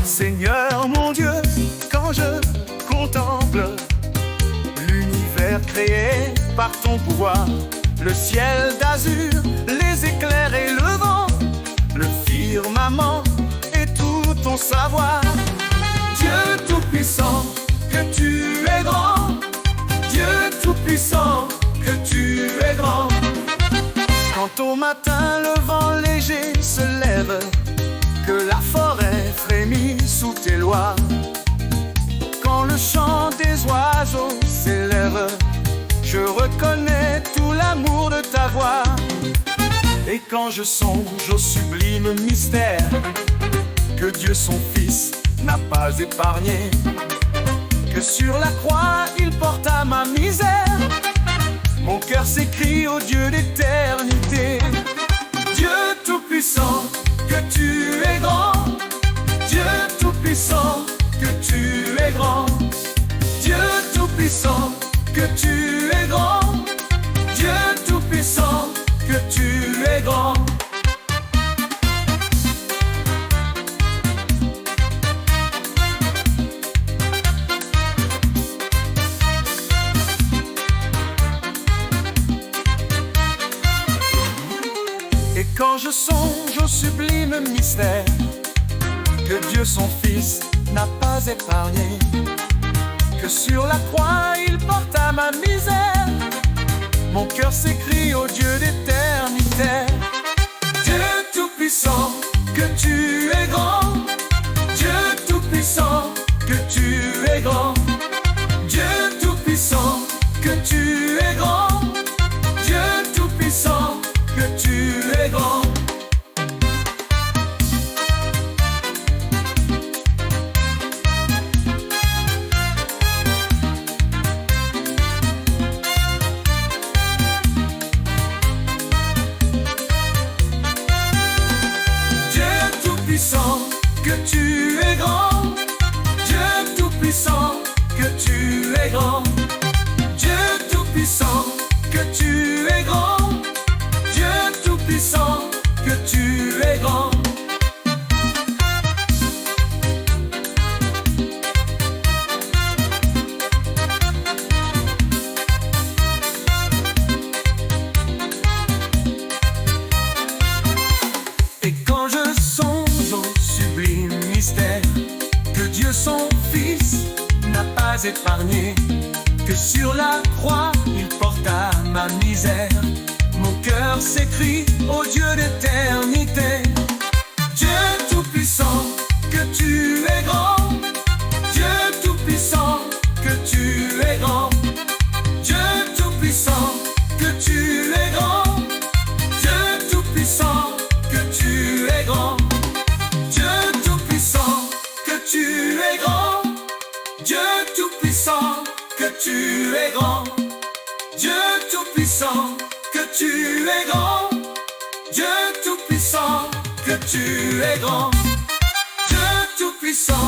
Seigneur mon Dieu, quand je contemple l'univers créé par ton pouvoir, le ciel d'azur, les éclairs et le vent, le firmament et tout ton savoir. Dieu tout-puissant, que tu es grand. Dieu tout-puissant, que tu es grand. Quand au matin le vent léger se lève, que la forêt frémit sous tes lois, quand le chant des oiseaux s'élève, je reconnais tout l'amour de ta voix. Et quand je songe au sublime mystère que Dieu son Fils n'a pas épargné, que sur la croix il porta ma misère, mon cœur s'écrie au Dieu d'éternité. Dieu tout-puissant, que tu es grand. Dieu tout-puissant, que tu es grand. Dieu tout-puissant, que tu es grand. Dieu tout-puissant, que tu es grand. Et quand je songe au sublime mystère que Dieu son Fils n'a pas épargné, que sur la croix il porta ma misère, mon cœur s'écrie au Dieu d'éternité. Dieu tout-puissant, que tu es grand. Dieu tout-puissant, que tu es grand. Dieu tout-puissant, que tu es grand. Dieu tout-puissant, que tu es grand. Que tu es grand. Dieu tout-puissant, que tu es grand. Dieu tout-puissant, que tu es grand. Dieu tout-puissant, que tu es grand. Et quand je songe au sublime mystère que Dieu son Fils n'a pas épargné, que sur la croix il porta ma misère, mon cœur s'écrie au Dieu d'éternité. Dieu tout-puissant, que tu es grand. Dieu tout-puissant, que tu es grand. Dieu tout-puissant, que tu es grand. Dieu tout-puissant, que tu es grand. Dieu tout-puissant, que tu es grand. Dieu tout-puissant, que tu es grand. Dieu tout-puissant, que tu es grand. Dieu tout-puissant, que tu es grand. Dieu tout-puissant.